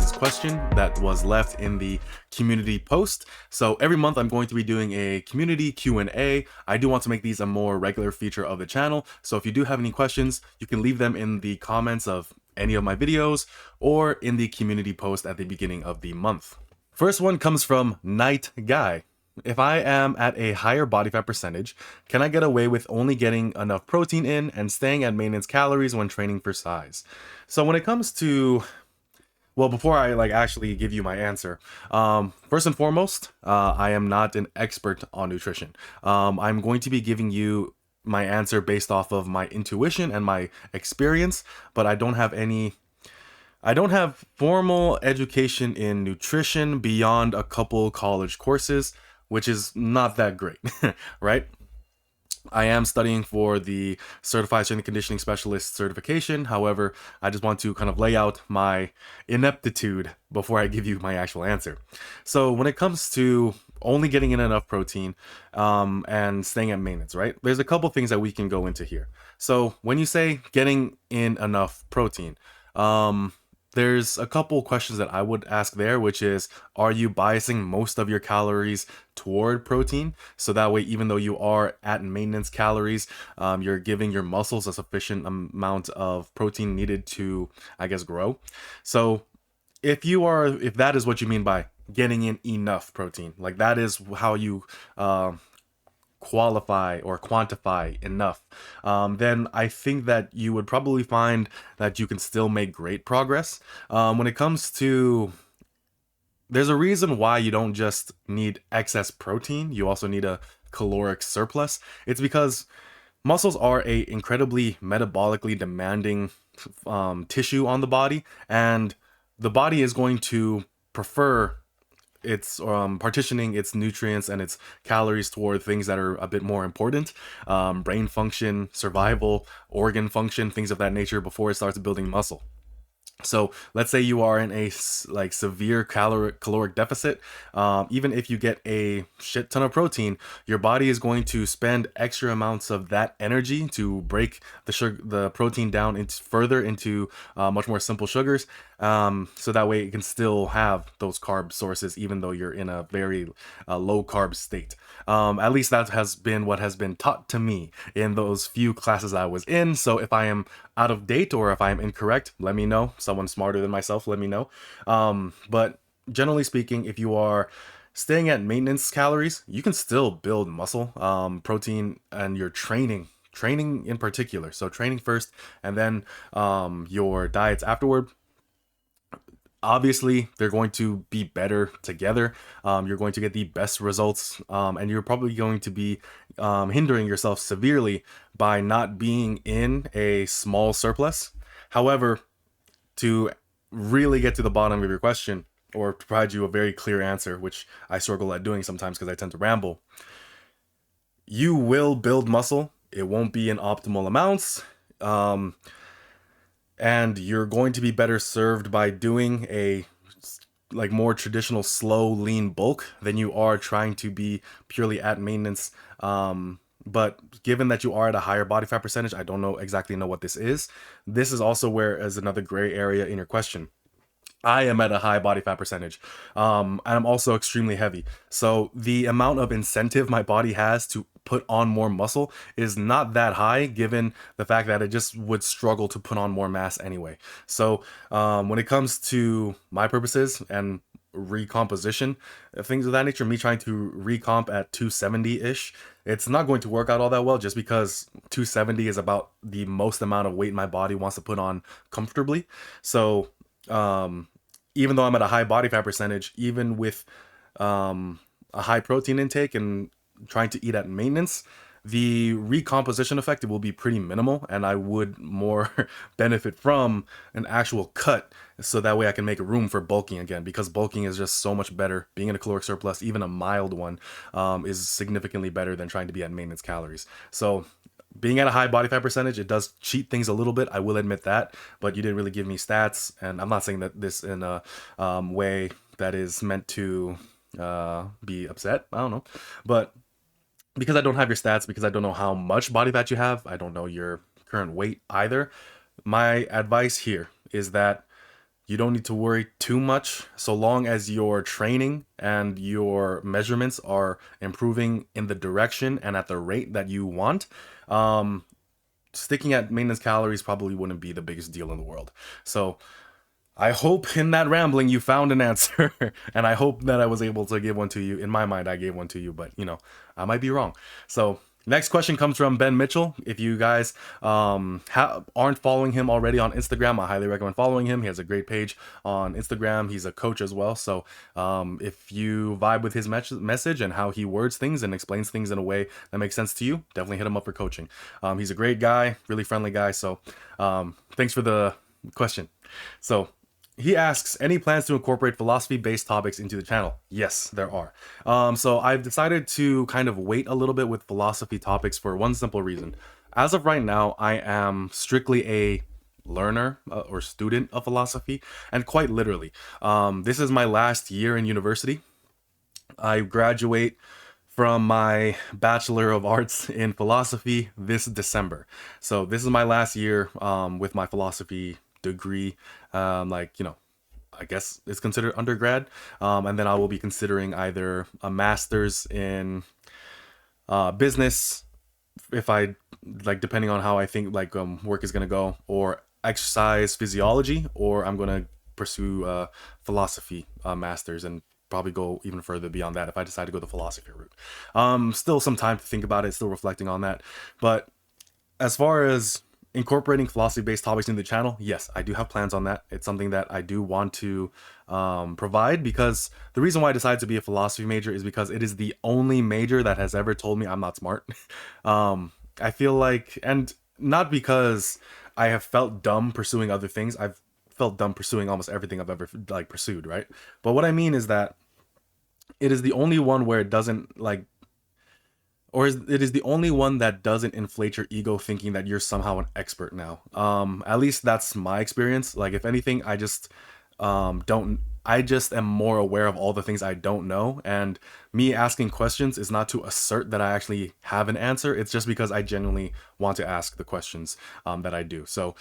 guys' question that was left in the community post. So every month I'm going to be doing a community Q&A. I do want to make these a more regular feature of the channel. So if you do have any questions, you can leave them in the comments of any of my videos or in the community post at the beginning of the month. First one comes from Night Guy. If I am at a higher body fat percentage, can I get away with only getting enough protein in and staying at maintenance calories when training for size? So when it comes to, well, before I actually give you my answer, first and foremost, I am not an expert on nutrition. I'm going to be giving you my answer based off of my intuition and my experience, but I don't have formal education in nutrition beyond a couple college courses, which is not that great, right? I am studying for the Certified Strength and Conditioning Specialist certification. However, I just want to kind of lay out my ineptitude before I give you my actual answer. So when it comes to only getting in enough protein and staying at maintenance, right? There's a couple things that we can go into here. So when you say getting in enough protein, there's a couple questions that I would ask there, which is, are you biasing most of your calories toward protein? So that way, even though you are at maintenance calories, you're giving your muscles a sufficient amount of protein needed to, I guess, grow. So if that is what you mean by getting in enough protein, like that is how you qualify or quantify enough, then I think that you would probably find that you can still make great progress. When it comes to, there's a reason why you don't just need excess protein, you also need a caloric surplus. It's because muscles are a incredibly metabolically demanding tissue on the body, and the body is going to prefer it's partitioning its nutrients and its calories toward things that are a bit more important, brain function, survival, organ function, things of that nature, before it starts building muscle. So let's say you are in a severe caloric deficit. Even if you get a shit ton of protein, your body is going to spend extra amounts of that energy to break the protein down further into much more simple sugars. So that way it can still have those carb sources, even though you're in a very low carb state. At least that has been what has been taught to me in those few classes I was in. So if I am out of date or if I am incorrect, let me know. Someone smarter than myself, let me know. But generally speaking, if you are staying at maintenance calories, you can still build muscle, protein, and your training in particular. So training first and then your diets afterward. Obviously, they're going to be better together. You're going to get the best results, and you're probably going to be hindering yourself severely by not being in a small surplus. However, to really get to the bottom of your question, or to provide you a very clear answer, which I struggle at doing sometimes because I tend to ramble, you will build muscle. It won't be in optimal amounts. And you're going to be better served by doing a more traditional slow lean bulk than you are trying to be purely at maintenance. But given that you are at a higher body fat percentage, I don't exactly know what this is. This is also where is another gray area in your question. I am at a high body fat percentage, and I'm also extremely heavy. So the amount of incentive my body has to put on more muscle is not that high, given the fact that it just would struggle to put on more mass anyway. So when it comes to my purposes and recomposition, things of that nature, me trying to recomp at 270-ish, it's not going to work out all that well, just because 270 is about the most amount of weight my body wants to put on comfortably. So even though I'm at a high body fat percentage, even with a high protein intake and trying to eat at maintenance, the recomposition effect will be pretty minimal, and I would more benefit from an actual cut, so that way I can make room for bulking again, because bulking is just so much better. Being in a caloric surplus, even a mild one, is significantly better than trying to be at maintenance calories. So being at a high body fat percentage, it does cheat things a little bit, I will admit that, but you didn't really give me stats, and I'm not saying that this in a way that is meant to be upset, I don't know, but because I don't have your stats, because I don't know how much body fat you have, I don't know your current weight either, my advice here is that you don't need to worry too much so long as your training and your measurements are improving in the direction and at the rate that you want. Um, Sticking at maintenance calories probably wouldn't be the biggest deal in the world. So I hope in that rambling you found an answer, and I hope that I was able to give one to you. In my mind, I gave one to you, but I might be wrong. So next question comes from Ben Mitchell. If you guys aren't following him already on Instagram, I highly recommend following him. He has a great page on Instagram. He's a coach as well. So if you vibe with his message and how he words things and explains things in a way that makes sense to you, definitely hit him up for coaching. He's a great guy, really friendly guy. So thanks for the question. So he asks, any plans to incorporate philosophy-based topics into the channel? Yes, there are. So I've decided to kind of wait a little bit with philosophy topics for one simple reason. As of right now, I am strictly a learner or student of philosophy, and quite literally, this is my last year in university. I graduate from my Bachelor of Arts in Philosophy this December. So this is my last year with my philosophy degree. I guess it's considered undergrad. And then I will be considering either a master's in business, if I like, depending on how I think like work is gonna go, or exercise physiology, or I'm gonna pursue philosophy masters and probably go even further beyond that if I decide to go the philosophy route. Still some time to think about it, still reflecting on that. But as far as incorporating philosophy-based topics into the channel, yes, I do have plans on that. It's something that I do want to provide, because the reason why I decided to be a philosophy major is because it is the only major that has ever told me I'm not smart. I feel like, and not because I have felt dumb pursuing other things. I've felt dumb pursuing almost everything I've ever like pursued, right? But what I mean is that it is the only one where it doesn't like, it is the only one that doesn't inflate your ego thinking that you're somehow an expert now. At least that's my experience. Like, if anything, I just don't. I just am more aware of all the things I don't know, and me asking questions is not to assert that I actually have an answer. It's just because I genuinely want to ask the questions that I do. So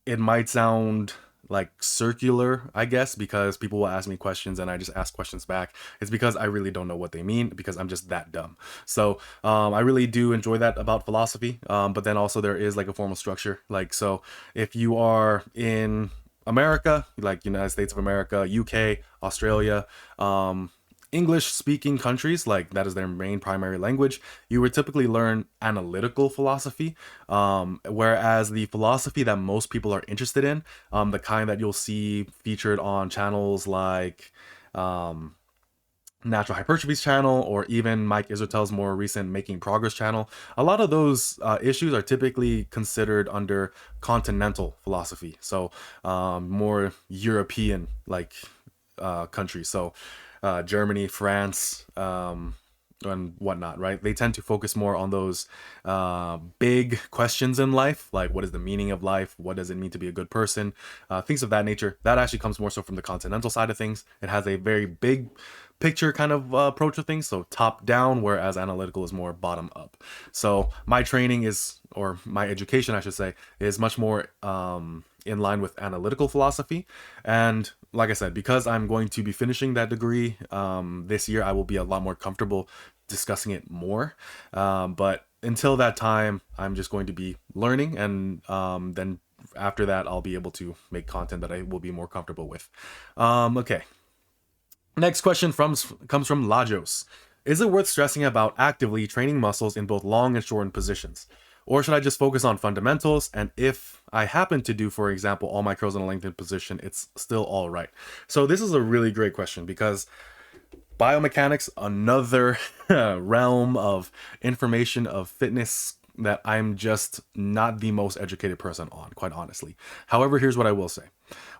it might sound like circular, I guess, because people will ask me questions and I just ask questions back. It's because I really don't know what they mean, because I'm just that dumb. So I really do enjoy that about philosophy. But then also there is like a formal structure. Like, so if you are in America, like United States of America, UK, Australia, English speaking countries, like that is their main primary language, you would typically learn analytical philosophy. Whereas the philosophy that most people are interested in, the kind that you'll see featured on channels like Natural Hypertrophy's channel, or even Mike Isotel's more recent Making Progress channel, a lot of those issues are typically considered under continental philosophy. So more European like countries. So Germany, France, and whatnot, right? They tend to focus more on those big questions in life, like what is the meaning of life? What does it mean to be a good person? Things of that nature. That actually comes more so from the continental side of things. It has a very big picture kind of approach to things, so top down, whereas analytical is more bottom up. So my training is, or my education, I should say, is much more in line with analytical philosophy. And like I said, because I'm going to be finishing that degree this year, I will be a lot more comfortable discussing it more. But until that time, I'm just going to be learning, and then after that, I'll be able to make content that I will be more comfortable with. Okay. Next question comes from Lajos. Is it worth stressing about actively training muscles in both long and shortened positions? Or should I just focus on fundamentals? And if I happen to do, for example, all my curls in a lengthened position, it's still all right. So this is a really great question, because biomechanics, another realm of information of fitness that I'm just not the most educated person on, quite honestly. However, here's what I will say.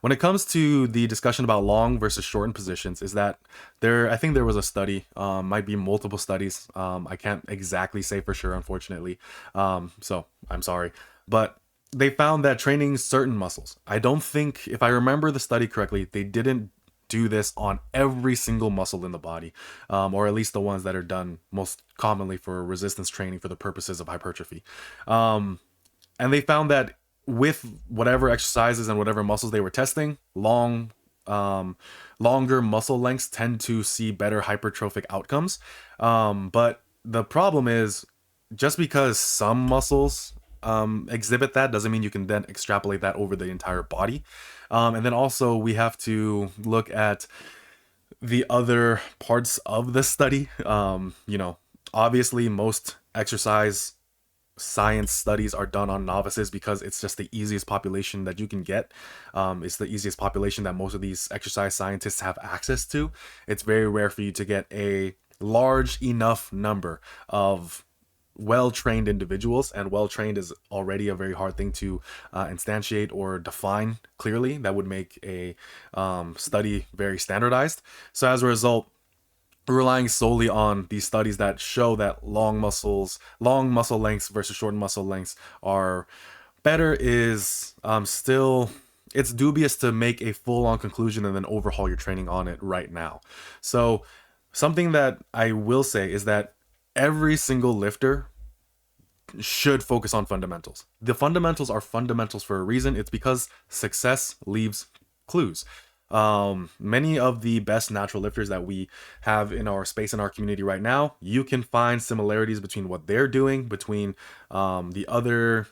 When it comes to the discussion about long versus shortened positions, is that I think there was a study, might be multiple studies. I can't exactly say for sure, unfortunately. So I'm sorry, but they found that training certain muscles, I don't think, if I remember the study correctly, they didn't do this on every single muscle in the body, or at least the ones that are done most commonly for resistance training for the purposes of hypertrophy. And they found that with whatever exercises and whatever muscles they were testing, longer muscle lengths tend to see better hypertrophic outcomes. But the problem is, just because some muscles exhibit that doesn't mean you can then extrapolate that over the entire body. And then also we have to look at the other parts of the study. Obviously most exercise science studies are done on novices because it's just the easiest population that you can get. It's the easiest population that most of these exercise scientists have access to. It's very rare for you to get a large enough number of well-trained individuals, and well-trained is already a very hard thing to instantiate or define clearly. That would make a study very standardized. So as a result, relying solely on these studies that show that long muscle lengths versus short muscle lengths are better is still, it's dubious to make a full-on conclusion and then overhaul your training on it right now. So something that I will say is that every single lifter should focus on fundamentals. The fundamentals are fundamentals for a reason. It's because success leaves clues. Many of the best natural lifters that we have in our space, in our community right now, you can find similarities between what they're doing, between the other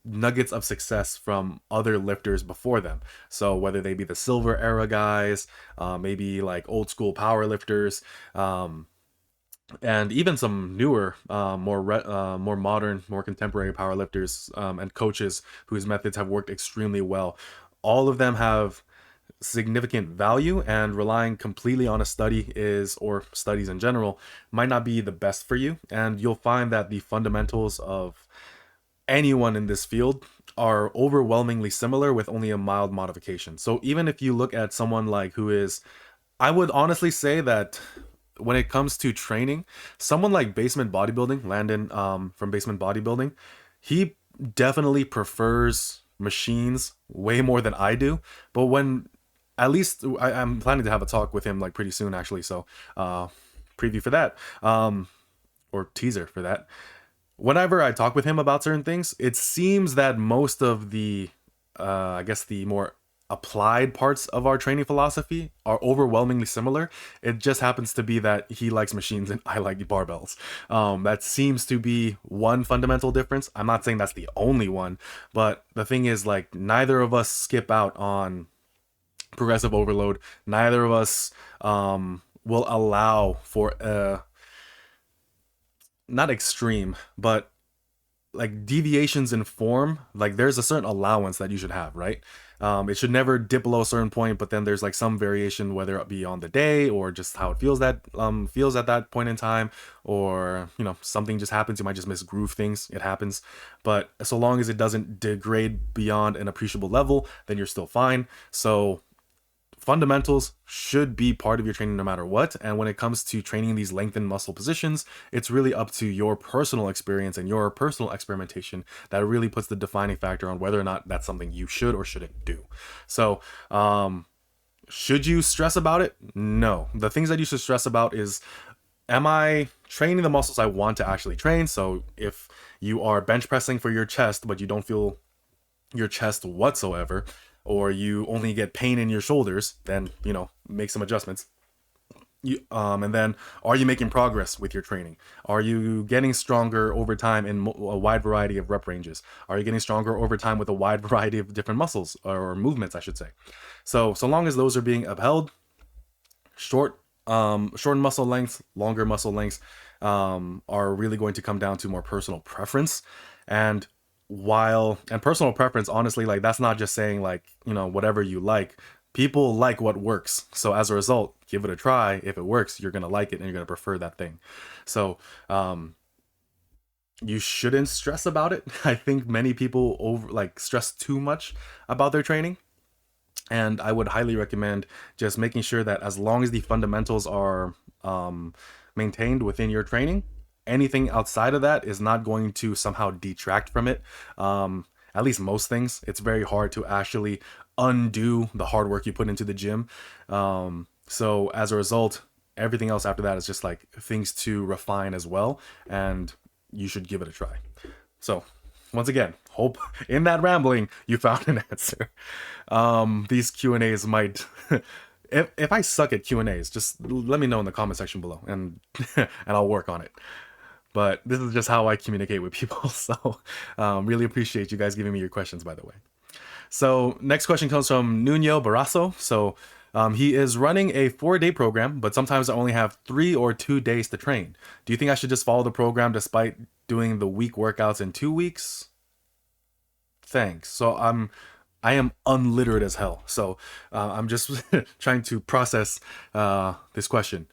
nuggets of success from other lifters before them. So whether they be the silver era guys, maybe like old school power lifters, and even some newer, more modern, more contemporary powerlifters and coaches whose methods have worked extremely well. All of them have significant value, and relying completely on a study is, or studies in general, might not be the best for you. And you'll find that the fundamentals of anyone in this field are overwhelmingly similar with only a mild modification. So even if you look at someone like who is, I would honestly say that when it comes to training, someone like Basement Bodybuilding, Landon from Basement Bodybuilding, he definitely prefers machines way more than I do. But when, at least I'm planning to have a talk with him like pretty soon actually, so preview for that, or teaser for that. Whenever I talk with him about certain things, it seems that most of the, I guess the more applied parts of our training philosophy are overwhelmingly similar. It just happens to be that he likes machines and I like barbells. That seems to be one fundamental difference. I'm not saying that's the only one, but the thing is, like, neither of us skip out on progressive overload. Neither of us will allow for a, not extreme, but like deviations in form. Like there's a certain allowance that you should have, right? It should never dip below a certain point, but then there's like some variation, whether it be on the day or just how it feels at that point in time, or something just happens. You might just misgroove things. It happens, but so long as it doesn't degrade beyond an appreciable level, then you're still fine. So fundamentals should be part of your training no matter what. And when it comes to training these lengthened muscle positions, it's really up to your personal experience and your personal experimentation that really puts the defining factor on whether or not that's something you should or shouldn't do. So, should you stress about it? No. The things that you should stress about is, am I training the muscles I want to actually train? So if you are bench pressing for your chest, but you don't feel your chest whatsoever, or you only get pain in your shoulders, then make some adjustments. And then, are you making progress with your training? Are you getting stronger over time in a wide variety of rep ranges? Are you getting stronger over time with a wide variety of different muscles or movements, I should say? So long as those are being upheld, short muscle lengths, longer muscle lengths are really going to come down to more personal preference. And personal preference, honestly, like, that's not just saying like, whatever you like. People like what works. So as a result, give it a try. If it works, you're going to like it and you're going to prefer that thing. So you shouldn't stress about it. I think many people stress too much about their training. And I would highly recommend just making sure that as long as the fundamentals are maintained within your training, anything outside of that is not going to somehow detract from it. At least most things. It's very hard to actually undo the hard work you put into the gym. So as a result, everything else after that is just like things to refine as well. And you should give it a try. So once again, hope in that rambling you found an answer. These Q&As might if I suck at Q&As, just let me know in the comment section below, and and I'll work on it. But this is just how I communicate with people. So really appreciate you guys giving me your questions, by the way. So next question comes from Nuno Barrasso. So he is running a 4-day program, but sometimes I only have 3 or 2 days to train. Do you think I should just follow the program despite doing the week workouts in 2 weeks? Thanks. So I am unliterate as hell. So I'm just trying to process this question.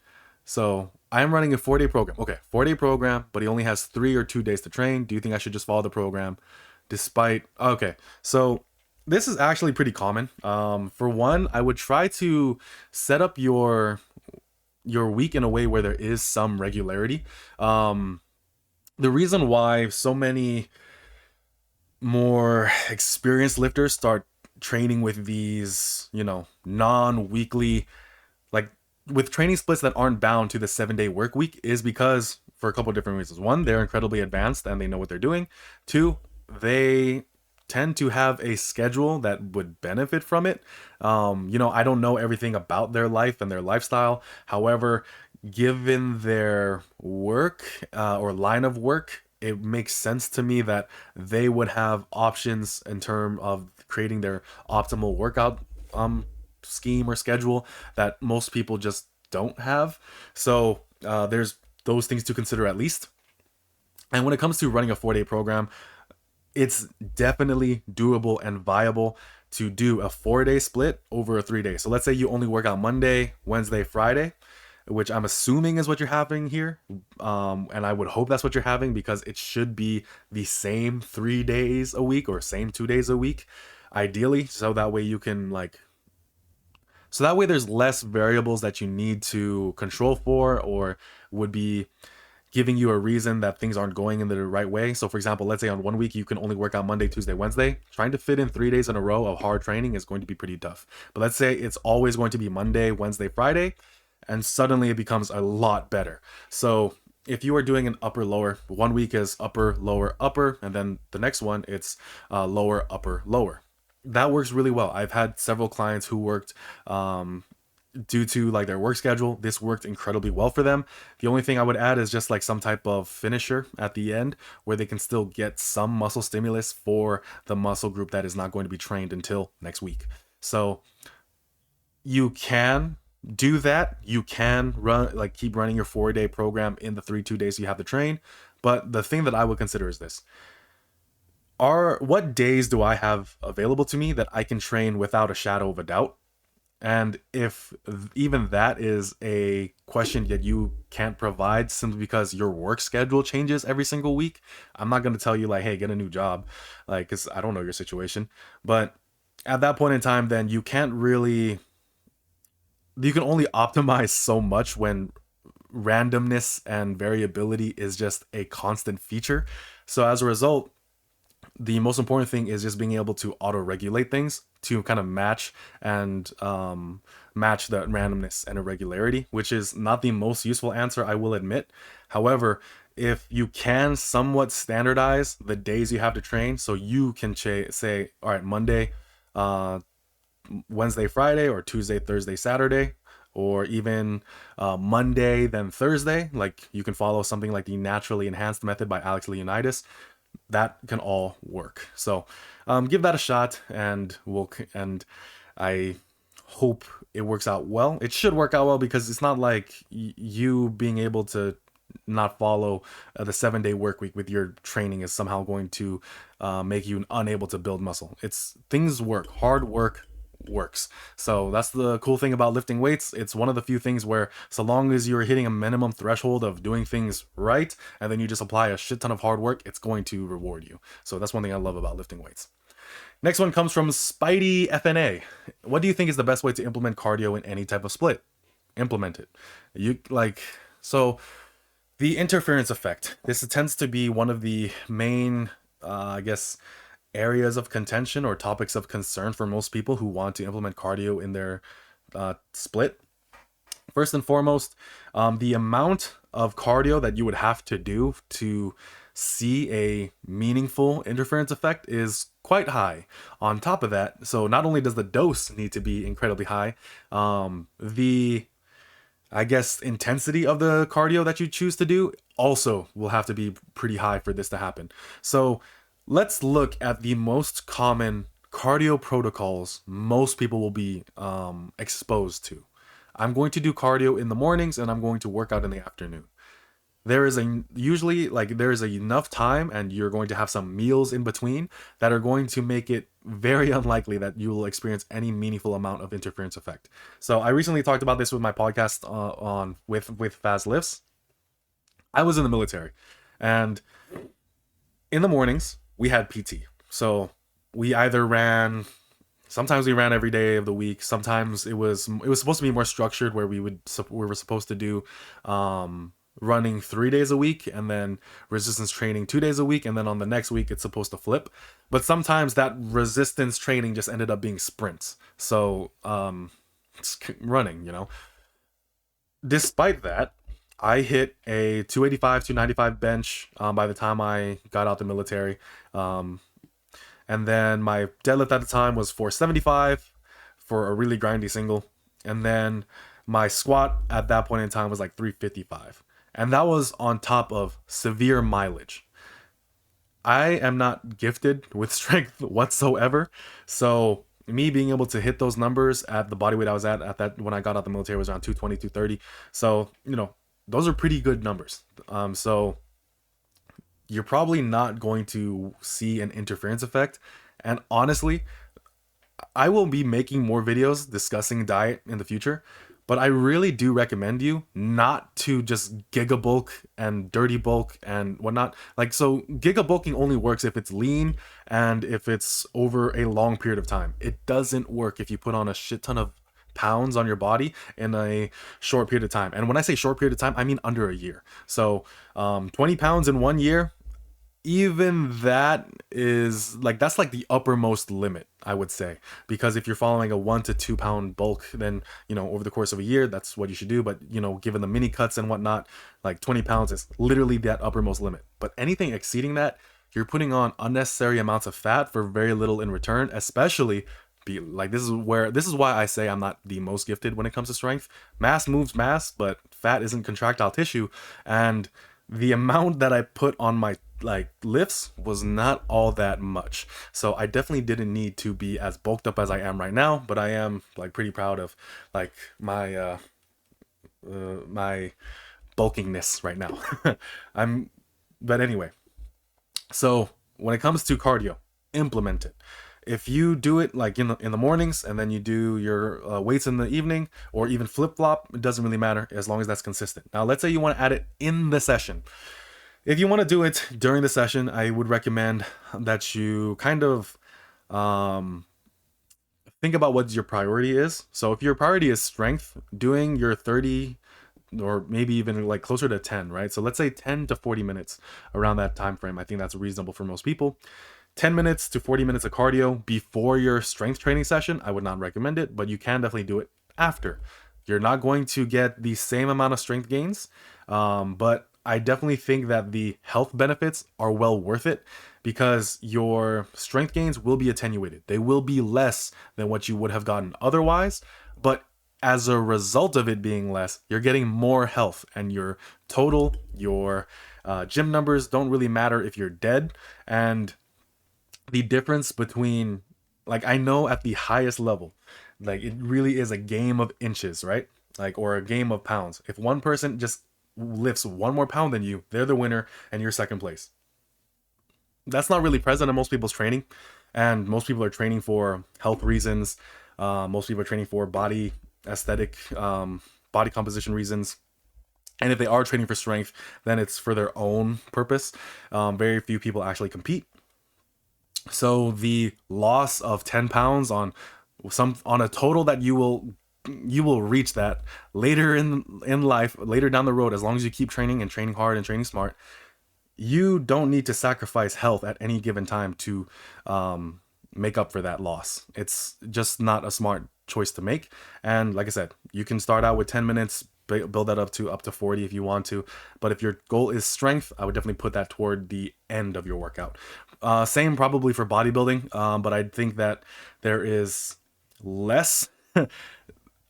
So I am running a 4-day program. Okay, 4-day program, but he only has 3 or 2 days to train. Do you think I should just follow the program despite? Okay, so this is actually pretty common. For one, I would try to set up your week in a way where there is some regularity. The reason why so many more experienced lifters start training with these, non-weekly, like with training splits that aren't bound to the 7-day work week, is because for a couple of different reasons. One, they're incredibly advanced and they know what they're doing. Two, they tend to have a schedule that would benefit from it. I don't know everything about their life and their lifestyle. However, given their work or line of work, it makes sense to me that they would have options in terms of creating their optimal workout scheme or schedule that most people just don't have. So there's those things to consider at least. And when it comes to running a 4-day program, it's definitely doable and viable to do a 4-day split over a 3-day. So let's say you only work out Monday, Wednesday, Friday, which I'm assuming is what you're having here. And I would hope that's what you're having, because it should be the same 3 days a week or same 2 days a week, ideally. So that way you can so that way there's less variables that you need to control for, or would be giving you a reason that things aren't going in the right way. So for example, let's say on 1 week you can only work out Monday, Tuesday, Wednesday. Trying to fit in 3 days in a row of hard training is going to be pretty tough. But let's say it's always going to be Monday, Wednesday, Friday, and suddenly it becomes a lot better. So if you are doing an upper lower, 1 week is upper lower upper, and then the next one it's lower upper lower. That works really well. I've had several clients who worked due to their work schedule. This worked incredibly well for them. The only thing I would add is just some type of finisher at the end where they can still get some muscle stimulus for the muscle group that is not going to be trained until next week. So you can do that. You can keep running your 4-day program in the 2 days you have to train. But the thing that I would consider is this: what days do I have available to me that I can train without a shadow of a doubt? And if even that is a question that you can't provide simply because your work schedule changes every single week, I'm not going to tell you hey, get a new job, because I don't know your situation. But at that point in time, then you can only optimize so much when randomness and variability is just a constant feature. So as a result, the most important thing is just being able to auto-regulate things to kind of match the randomness and irregularity, which is not the most useful answer, I will admit. However, if you can somewhat standardize the days you have to train, so you can say, all right, Monday, Wednesday, Friday, or Tuesday, Thursday, Saturday, or even Monday, then Thursday, you can follow something like the Naturally Enhanced Method by Alex Leonidas. That can all work. So give that a shot, and I hope it works out well. It should work out well, because it's not like you being able to not follow the 7-day work week with your training is somehow going to make you unable to build muscle. Things work. Hard work works. So that's the cool thing about lifting weights. It's one of the few things where, so long as you're hitting a minimum threshold of doing things right, and then you just apply a shit ton of hard work, it's going to reward you. So that's one thing I love about lifting weights. Next one comes from Spidey FNA. What do you think is the best way to implement cardio in any type of split? Implement it. So the interference effect. This tends to be one of the main, areas of contention or topics of concern for most people who want to implement cardio in their split. First and foremost, the amount of cardio that you would have to do to see a meaningful interference effect is quite high. On top of that, so not only does the dose need to be incredibly high, the I guess intensity of the cardio that you choose to do also will have to be pretty high for this to happen. So let's look at the most common cardio protocols most people will be exposed to. I'm going to do cardio in the mornings and I'm going to work out in the afternoon. There is a usually like there is enough time and you're going to have some meals in between that are going to make it very unlikely that you will experience any meaningful amount of interference effect. So I recently talked about this with my podcast on with fast lifts. I was in the military, and in the mornings we had PT. So we either ran, sometimes we ran every day of the week. Sometimes it was supposed to be more structured where we were supposed to do running 3 days a week and then resistance training 2 days a week, and then on the next week it's supposed to flip. But sometimes that resistance training just ended up being sprints. So it's running, Despite that, I hit a 285, 295 bench by the time I got out the military. And then my deadlift at the time was 475 for a really grindy single. And then my squat at that point in time was like 355. And that was on top of severe mileage. I am not gifted with strength whatsoever. So me being able to hit those numbers at the body weight I was at that when I got out the military was around 220, 230. So, those are pretty good numbers. So you're probably not going to see an interference effect. And honestly, I will be making more videos discussing diet in the future, but I really do recommend you not to just giga bulk and dirty bulk and whatnot. Like, so giga bulking only works if it's lean and if it's over a long period of time. It doesn't work if you put on a shit ton of pounds on your body in a short period of time. And when I say short period of time, I mean under a year. So 20 pounds in 1 year, even that is like, that's like the uppermost limit, I would say, because if you're following a 1 to 2 pound bulk, then over the course of a year that's what you should do. But given the mini cuts and whatnot, like 20 pounds is literally that uppermost limit. But anything exceeding that, you're putting on unnecessary amounts of fat for very little in return. Especially this is why I say I'm not the most gifted when it comes to strength. Mass moves mass, but fat isn't contractile tissue. And the amount that I put on my lifts was not all that much. So I definitely didn't need to be as bulked up as I am right now, but I am pretty proud of my bulkingness right now. But anyway, so when it comes to cardio, implement it. If you do it in the mornings and then you do your weights in the evening, or even flip flop, it doesn't really matter as long as that's consistent. Now, let's say you want to add it in the session. If you want to do it during the session, I would recommend that you kind of think about what your priority is. So if your priority is strength, doing your 30 or maybe even closer to 10, right? So let's say 10 to 40 minutes around that time frame. I think that's reasonable for most people. 10 minutes to 40 minutes of cardio before your strength training session, I would not recommend it, but you can definitely do it after. You're not going to get the same amount of strength gains, but I definitely think that the health benefits are well worth it, because your strength gains will be attenuated. They will be less than what you would have gotten otherwise, but as a result of it being less, you're getting more health, and your gym numbers don't really matter if you're dead. And the difference between, I know at the highest level, it really is a game of inches, right? Or a game of pounds. If one person just lifts one more pound than you, they're the winner and you're second place. That's not really present in most people's training, and most people are training for health reasons. Most people are training for body aesthetic, body composition reasons. And if they are training for strength, then it's for their own purpose. Very few people actually compete. So the loss of 10 pounds on a total that you will reach that later in life, later down the road, as long as you keep training and training hard and training smart. You don't need to sacrifice health at any given time to make up for that loss. It's just not a smart choice to make. And like I said, you can start out with 10 minutes build that up to 40 if you want to. But if your goal is strength, I would definitely put that toward the end of your workout. Same probably for bodybuilding, but I think that there is less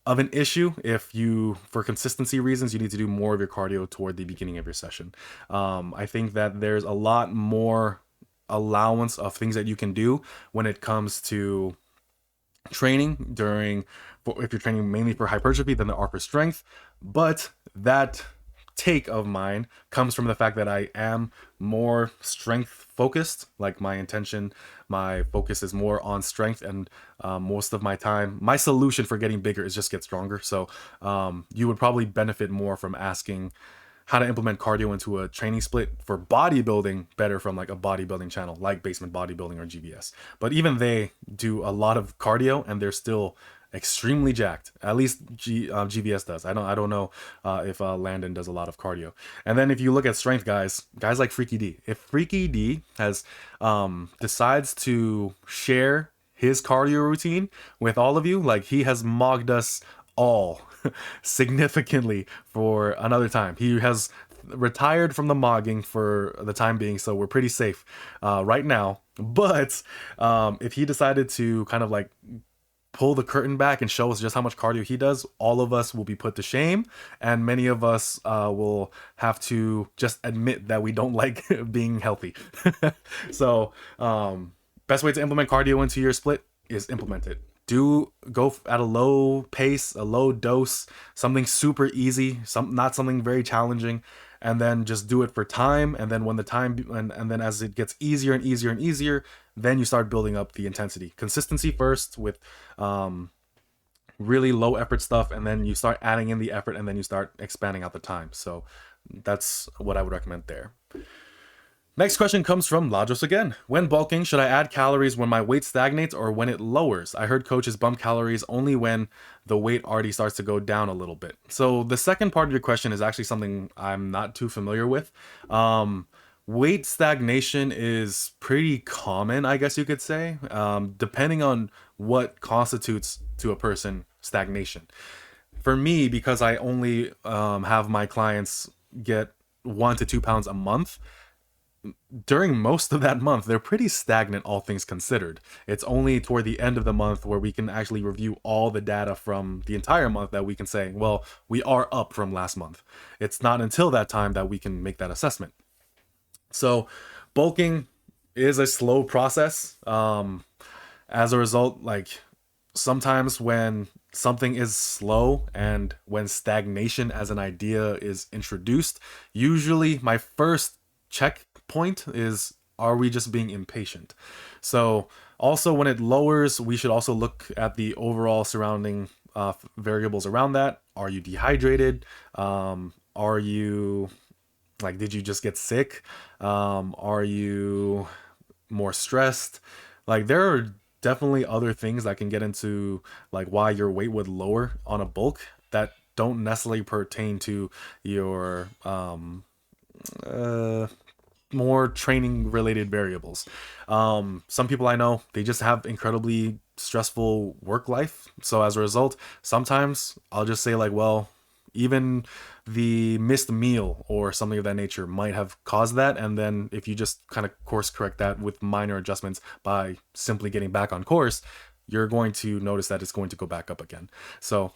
of an issue if you, for consistency reasons, you need to do more of your cardio toward the beginning of your session. I think that there's a lot more allowance of things that you can do when it comes to training if you're training mainly for hypertrophy than there are for strength. But that take of mine comes from the fact that I am more strength focused. Like my focus is more on strength, and most of my time, my solution for getting bigger is just get stronger. So you would probably benefit more from asking how to implement cardio into a training split for bodybuilding better from like a bodybuilding channel like Basement Bodybuilding or GBS. But even they do a lot of cardio and they're still extremely jacked. At least GBS does. I don't know if Landon does a lot of cardio. And then if you look at strength guys like Freaky D, if Freaky D has decides to share his cardio routine with all of you, like he has mogged us all significantly for another time. He has retired from the mogging for the time being, so we're pretty safe right now. But if he decided to kind of like pull the curtain back and show us just how much cardio he does, all of us will be put to shame, and many of us will have to just admit that we don't like being healthy. So best way to implement cardio into your split is implement it. Go at a low pace, a low dose, something super easy, not something very challenging, and then just do it for time. And then when the time and then as it gets easier and easier and easier, then you start building up the intensity. Consistency first with really low effort stuff, and then you start adding in the effort, and then you start expanding out the time. So that's what I would recommend there. Next question comes from Lajos again. When bulking, should I add calories when my weight stagnates or when it lowers? I heard coaches bump calories only when the weight already starts to go down a little bit. So the second part of your question is actually something I'm not too familiar with. Weight stagnation is pretty common, I guess you could say, depending on what constitutes to a person stagnation. For me, because I only have my clients get 1 to 2 pounds a month, during most of that month, they're pretty stagnant, all things considered. It's only toward the end of the month where we can actually review all the data from the entire month that we can say, well, we are up from last month. It's not until that time that we can make that assessment. So bulking is a slow process. As a result, like sometimes when something is slow and when stagnation as an idea is introduced, usually my first checkpoint is, are we just being impatient? So also when it lowers, we should also look at the overall surrounding variables around that. Are you dehydrated? Are you like, did you just get sick? Are you more stressed? Like there are definitely other things that can get into like why your weight would lower on a bulk that don't necessarily pertain to your more training related variables. Some people I know, they just have incredibly stressful work life. So as a result, sometimes I'll just say like, well, even the missed meal or something of that nature might have caused that. And then if you just kind of course correct that with minor adjustments by simply getting back on course, you're going to notice that it's going to go back up again. So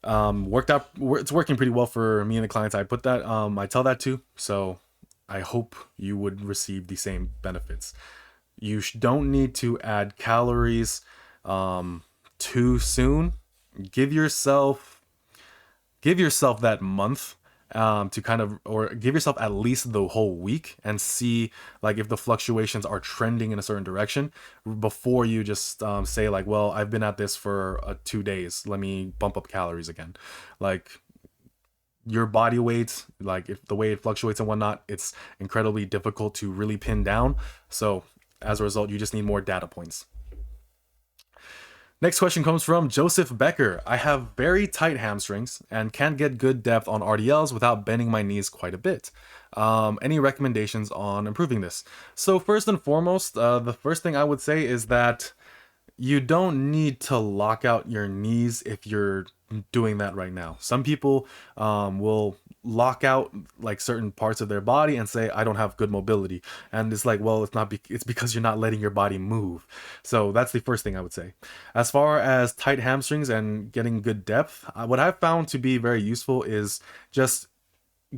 it's working pretty well for me and the clients I tell that to. So I hope you would receive the same benefits. You don't need to add calories too soon. Give yourself that month to kind of, or give yourself at least the whole week and see like if the fluctuations are trending in a certain direction before you just say like, well, I've been at this for 2 days, let me bump up calories again. Like your body weight, like if the way it fluctuates and whatnot, it's incredibly difficult to really pin down. So as a result, you just need more data points. Next question comes from Joseph Becker. I have very tight hamstrings and can't get good depth on RDLs without bending my knees quite a bit. Any recommendations on improving this? So first and foremost, the first thing I would say is that you don't need to lock out your knees if you're doing that right now. Some people will lock out like certain parts of their body and say, I don't have good mobility. And it's like, well, it's because you're not letting your body move. So that's the first thing I would say. As far as tight hamstrings and getting good depth, what I've found to be very useful is just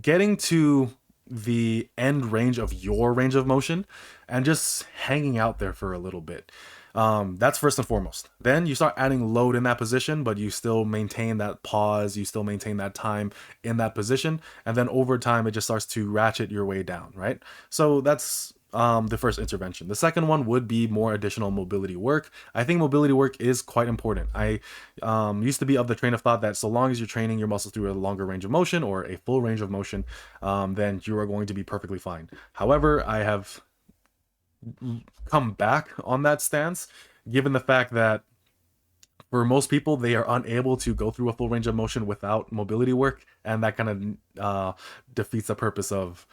getting to the end range of your range of motion and just hanging out there for a little bit. That's first and foremost. Then you start adding load in that position, but you still maintain that pause, you still maintain that time in that position, and then over time it just starts to ratchet your way down, right? So that's the first intervention. The second one would be more additional mobility work. I think mobility work is quite important. I used to be of the train of thought that so long as you're training your muscles through a longer range of motion or a full range of motion, then you are going to be perfectly fine. However, I have come back on that stance, given the fact that for most people, they are unable to go through a full range of motion without mobility work, and that kind of defeats the purpose of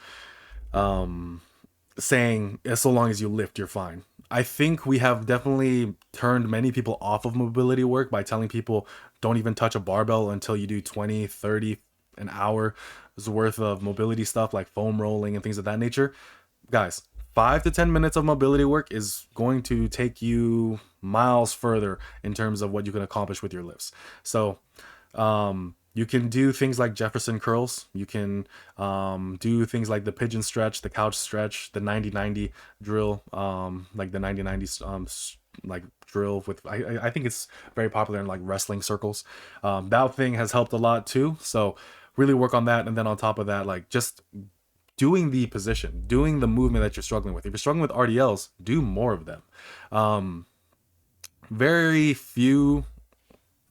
saying so long as you lift, you're fine. I think we have definitely turned many people off of mobility work by telling people don't even touch a barbell until you do 20, 30, an hour's worth of mobility stuff like foam rolling and things of that nature. Guys, 5 to 10 minutes of mobility work is going to take you miles further in terms of what you can accomplish with your lifts. So, you can do things like Jefferson curls. You can do things like the pigeon stretch, the couch stretch, the 90-90 drill, like the 90-90 like drill with, I think it's very popular in like wrestling circles. That thing has helped a lot too. So really work on that. And then on top of that, like just doing the position, doing the movement that you're struggling with. If you're struggling with RDLs, do more of them. Very few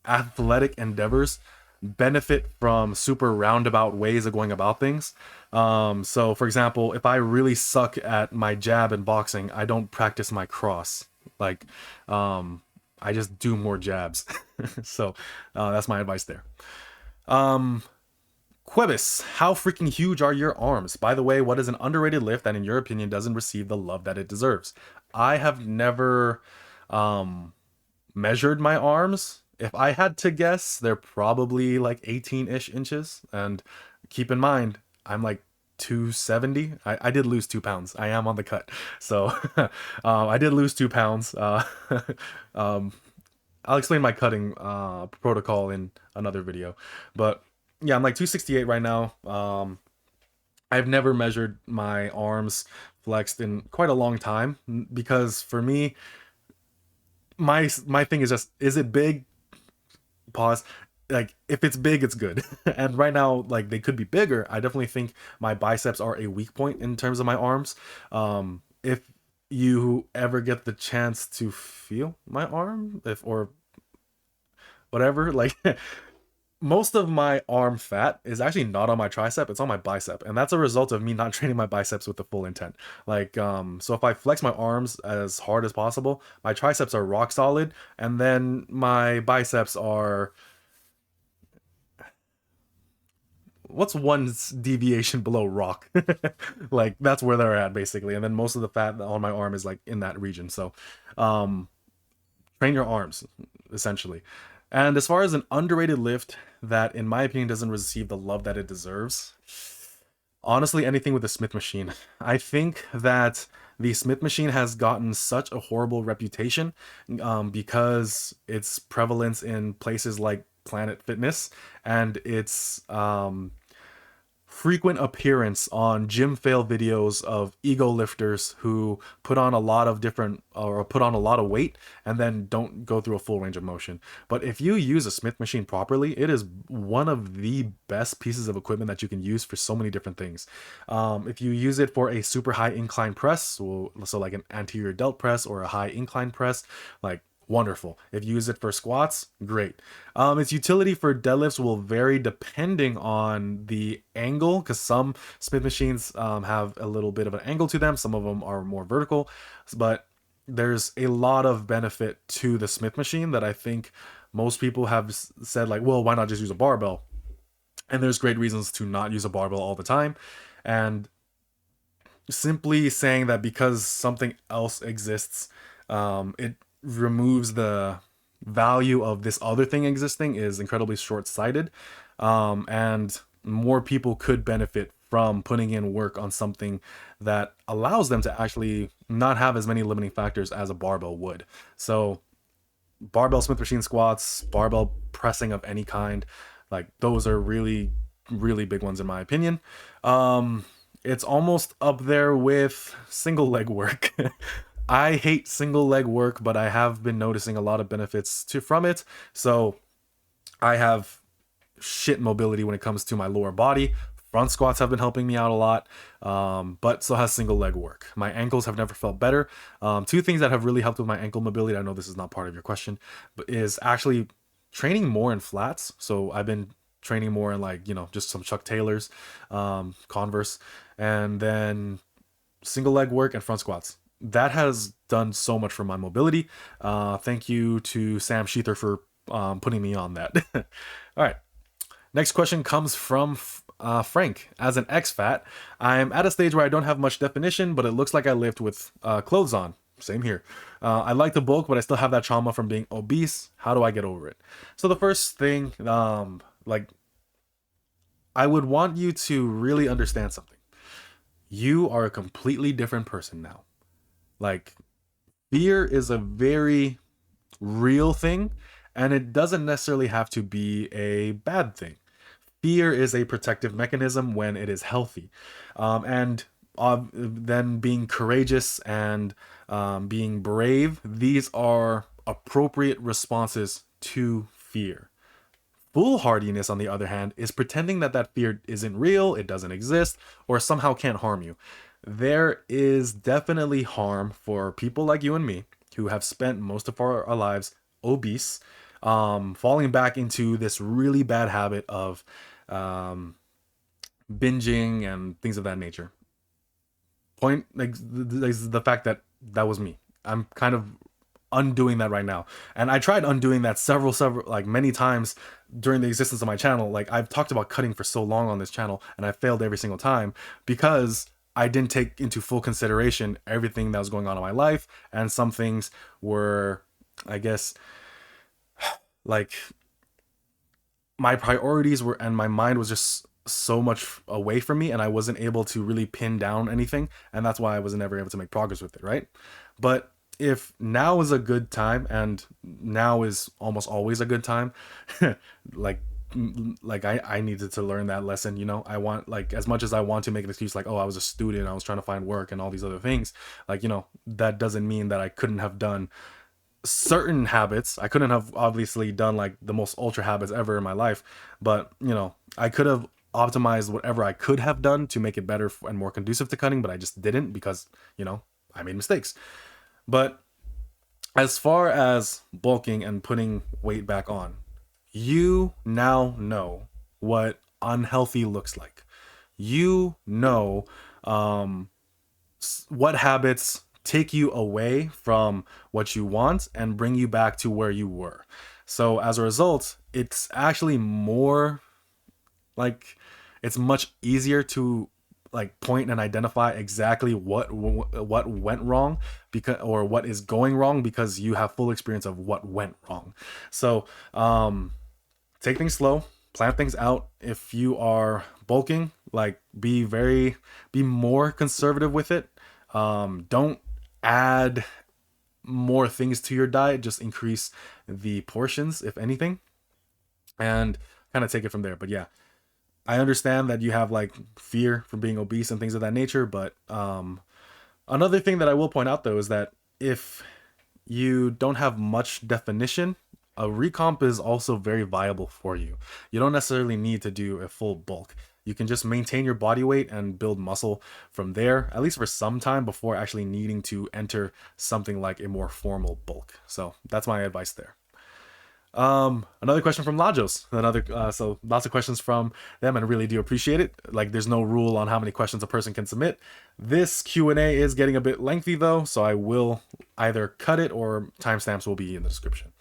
athletic endeavors benefit from super roundabout ways of going about things. So for example, if I really suck at my jab in boxing, I don't practice my cross. Like, I just do more jabs. So that's my advice there. Quebis, how freaking huge are your arms? By the way, what is an underrated lift that in your opinion doesn't receive the love that it deserves? I have never measured my arms. If I had to guess, they're probably like 18-ish inches. And keep in mind, I'm like 270. I did lose 2 pounds. I am on the cut. So I did lose 2 pounds. I'll explain my cutting protocol in another video. But yeah, I'm like 268 right now. I've never measured my arms flexed in quite a long time because for me, my thing is just, is it big? Pause. Like if it's big, it's good. And right now, like they could be bigger. I definitely think my biceps are a weak point in terms of my arms. If you ever get the chance to feel my arm, if or whatever, like most of my arm fat is actually not on my tricep, it's on my bicep, and that's a result of me not training my biceps with the full intent. Like so if I flex my arms as hard as possible, my triceps are rock solid, and then my biceps are, what's one deviation below rock? Like that's where they're at basically, and then most of the fat on my arm is like in that region. So um train your arms essentially. And as far as an underrated lift that in my opinion doesn't receive the love that it deserves, honestly anything with the Smith machine. I think that the Smith machine has gotten such a horrible reputation because its prevalence in places like Planet Fitness and its frequent appearance on gym fail videos of ego lifters who put on a lot of different or put on a lot of weight and then don't go through a full range of motion. But if you use a Smith machine properly, it is one of the best pieces of equipment that you can use for so many different things. If you use it for a super high incline press, so like an anterior delt press or a high incline press, like wonderful. If you use it for squats, great. Its utility for deadlifts will vary depending on the angle, because some Smith machines have a little bit of an angle to them. Some of them are more vertical, but there's a lot of benefit to the Smith machine that I think most people have said like, well, why not just use a barbell? And there's great reasons to not use a barbell all the time. And simply saying that because something else exists, it removes the value of this other thing existing is incredibly short-sighted, and more people could benefit from putting in work on something that allows them to actually not have as many limiting factors as a barbell would. So barbell Smith machine squats, barbell pressing of any kind, like those are really, really big ones in my opinion. It's almost up there with single leg work. I hate single leg work, but I have been noticing a lot of benefits from it. So I have shit mobility when it comes to my lower body. Front squats have been helping me out a lot, but so has single leg work. My ankles have never felt better. Two things that have really helped with my ankle mobility, I know this is not part of your question, but is actually training more in flats. So I've been training more in, like, just some Chuck Taylors, Converse, and then single leg work and front squats. That has done so much for my mobility. Thank you to Sam Sheether for putting me on that. All right. Next question comes from Frank. As an ex-fat, I'm at a stage where I don't have much definition, but it looks like I lift with clothes on. Same here. I like to bulk, but I still have that trauma from being obese. How do I get over it? So the first thing, like, I would want you to really understand something. You are a completely different person now. Like, fear is a very real thing, and it doesn't necessarily have to be a bad thing. Fear is a protective mechanism when it is healthy. And then being courageous and being brave, these are appropriate responses to fear. Foolhardiness, on the other hand, is pretending that that fear isn't real, it doesn't exist, or somehow can't harm you. There is definitely harm for people like you and me who have spent most of our lives obese, falling back into this really bad habit of binging and things of that nature. Point, like, the fact that that was me. I'm kind of undoing that right now, and I tried undoing that several like many times during the existence of my channel. Like, I've talked about cutting for so long on this channel, and I failed every single time because I didn't take into full consideration everything that was going on in my life, and some things were, I guess, like, my priorities were, and my mind was just so much away from me, and I wasn't able to really pin down anything, and that's why I was never able to make progress with it, right? But if now is a good time, and now is almost always a good time, like I needed to learn that lesson. I want, like, as much as I want to make an excuse, like, oh, I was a student, I was trying to find work and all these other things, like, that doesn't mean that I couldn't have done certain habits. I couldn't have obviously done, like, the most ultra habits ever in my life, but I could have optimized whatever I could have done to make it better and more conducive to cutting, but I just didn't because I made mistakes. But as far as bulking and putting weight back on, you now know what unhealthy looks like. You know what habits take you away from what you want and bring you back to where you were. So as a result, it's actually more, like, it's much easier to, like, point and identify exactly what went wrong, because, or what is going wrong, because you have full experience of what went wrong. So take things slow, plan things out. If you are bulking, like, be more conservative with it. Don't add more things to your diet, just increase the portions, if anything, and kind of take it from there. But yeah, I understand that you have, like, fear from being obese and things of that nature, but another thing that I will point out, though, is that if you don't have much definition, a recomp is also very viable for you. You don't necessarily need to do a full bulk. You can just maintain your body weight and build muscle from there, at least for some time, before actually needing to enter something like a more formal bulk. So that's my advice there. Another question from Lajos. So lots of questions from them, and I really do appreciate it. Like, there's no rule on how many questions a person can submit. This Q&A is getting a bit lengthy, though, so I will either cut it, or timestamps will be in the description.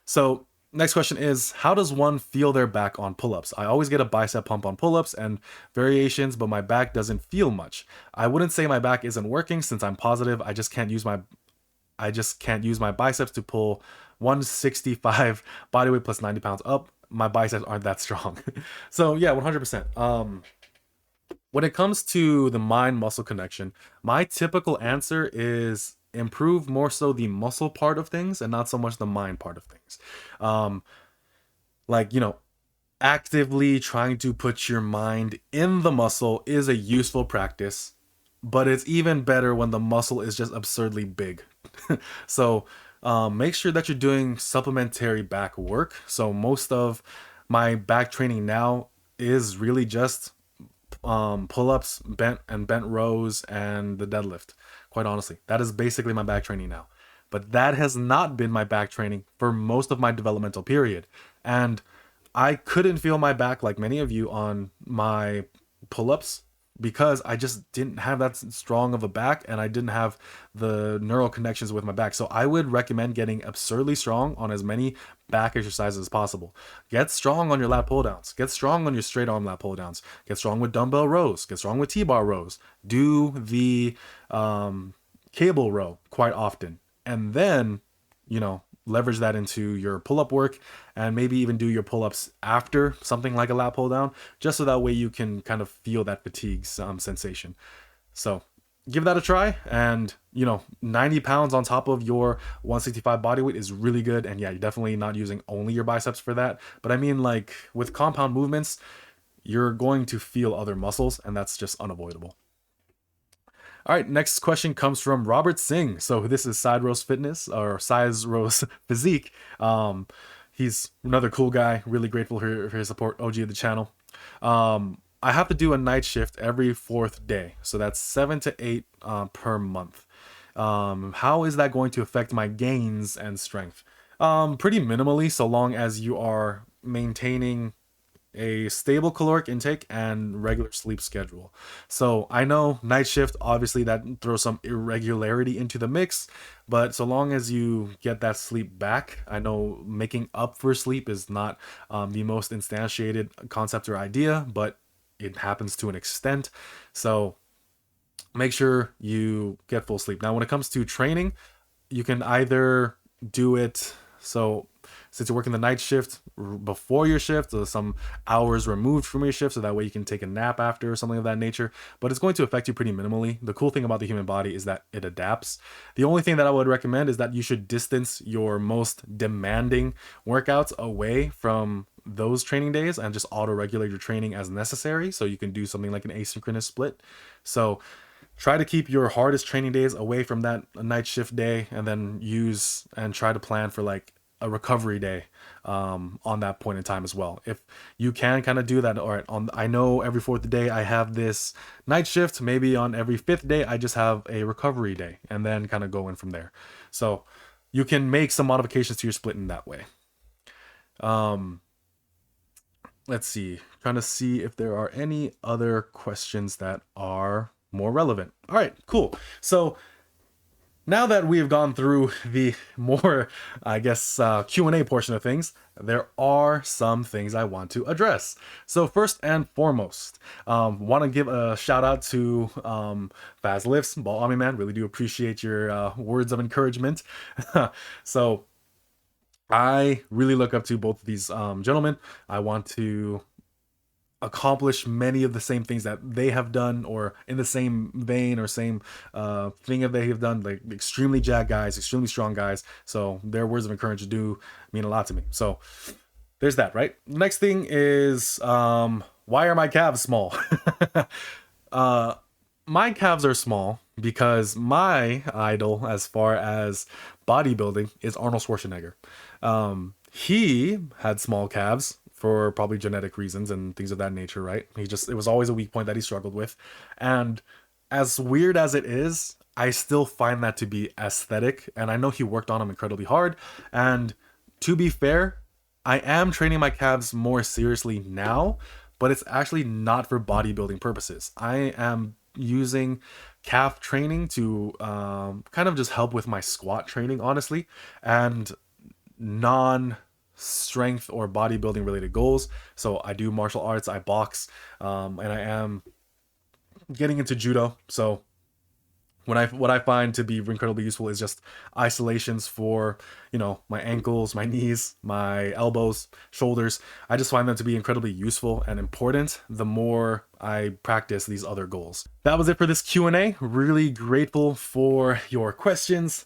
So next question is, how does one feel their back on pull-ups? I always get a bicep pump on pull-ups and variations, but my back doesn't feel much. I wouldn't say my back isn't working, since I'm positive I just can't use my I just can't use my biceps to pull 165 body weight plus 90 pounds up. My biceps aren't that strong. So yeah, 100%. When it comes to the mind muscle connection, my typical answer is improve more so the muscle part of things and not so much the mind part of things. Um, like, actively trying to put your mind in the muscle is a useful practice, but it's even better when the muscle is just absurdly big. So make sure that you're doing supplementary back work. So most of my back training now is really just pull-ups, bent rows, and the deadlift. Quite honestly, that is basically my back training now. But that has not been my back training for most of my developmental period. And I couldn't feel my back like many of you on my pull-ups because I just didn't have that strong of a back and I didn't have the neural connections with my back. So I would recommend getting absurdly strong on as many back exercises as possible. Get strong on your lat pull downs. Get strong on your straight arm lat pull downs. Get strong with dumbbell rows. Get strong with T-bar rows. Do the cable row quite often. And then, leverage that into your pull-up work and maybe even do your pull-ups after something like a lat pull down, just so that way you can kind of feel that fatigue sensation. So give that a try. And 90 pounds on top of your 165 body weight is really good. And yeah, you're definitely not using only your biceps for that, but I mean, like, with compound movements, you're going to feel other muscles, and that's just unavoidable. All right, next question comes from Robert Singh. So this is Side Rose Fitness, or Size Rose Physique. He's another cool guy. Really grateful for his support. OG of the channel. I have to do a night shift every fourth day, so that's 7 to 8 per month. How is that going to affect my gains and strength? Pretty minimally, so long as you are maintaining a stable caloric intake and regular sleep schedule. So I know night shift, obviously that throws some irregularity into the mix, but so long as you get that sleep back, I know making up for sleep is not the most instantiated concept or idea, but it happens to an extent. So make sure you get full sleep. Now, when it comes to training, you can either do it, so since you're working the night shift before your shift, so some hours removed from your shift, so that way you can take a nap after or something of that nature, but it's going to affect you pretty minimally. The cool thing about the human body is that it adapts. The only thing that I would recommend is that you should distance your most demanding workouts away from those training days and just auto-regulate your training as necessary, so you can do something like an asynchronous split. So try to keep your hardest training days away from that night shift day, and then use and try to plan for like a recovery day on that point in time as well. If you can kind of do that, all right, I know every fourth day I have this night shift, maybe on every fifth day I just have a recovery day, and then kind of go in from there. So you can make some modifications to your split in that way. Let's see, trying to see if there are any other questions that are more relevant. All right, cool. So now that we have gone through the more, I guess, Q&A portion of things, there are some things I want to address. So first and foremost, want to give a shout out to Faz Lifts, Ball Army Man. Really do appreciate your words of encouragement. So I really look up to both of these gentlemen. I want to accomplish many of the same things that they have done, or in the same vein or same thing that they have done. Like, extremely jacked guys, extremely strong guys, so their words of encouragement do mean a lot to me. So there's that. Right, next thing is why are my calves small? My calves are small because my idol as far as bodybuilding is Arnold Schwarzenegger. He had small calves for probably genetic reasons and things of that nature, right? It was always a weak point that he struggled with. And as weird as it is, I still find that to be aesthetic. And I know he worked on them incredibly hard. And to be fair, I am training my calves more seriously now, but it's actually not for bodybuilding purposes. I am using calf training to kind of just help with my squat training, honestly, and non strength or bodybuilding related goals. So I do martial arts, I box, and I am getting into judo. So what I find to be incredibly useful is just isolations for, you know, my ankles, my knees, my elbows, shoulders. I just find them to be incredibly useful and important the more I practice these other goals. That was it for this Q&A. Really grateful for your questions.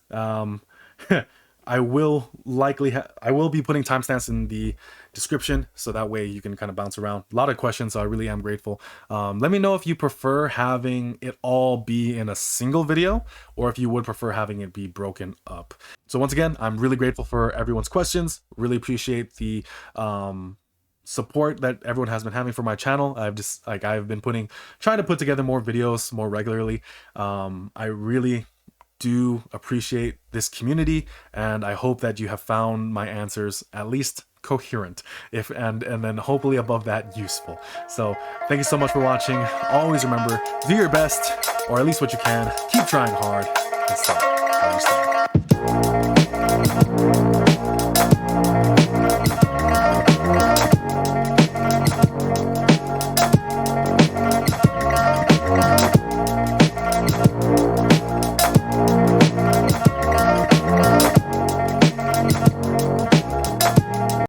I will be putting timestamps in the description, so that way you can kind of bounce around. A lot of questions, so I really am grateful. Let me know if you prefer having it all be in a single video, or if you would prefer having it be broken up. So once again, I'm really grateful for everyone's questions. Really appreciate the support that everyone has been having for my channel. I've been trying to put together more videos more regularly. I really do appreciate this community, and I hope that you have found my answers at least coherent, and then hopefully above that, useful. So thank you so much for watching. Always remember, do your best, or at least what you can. Keep trying hard, and start.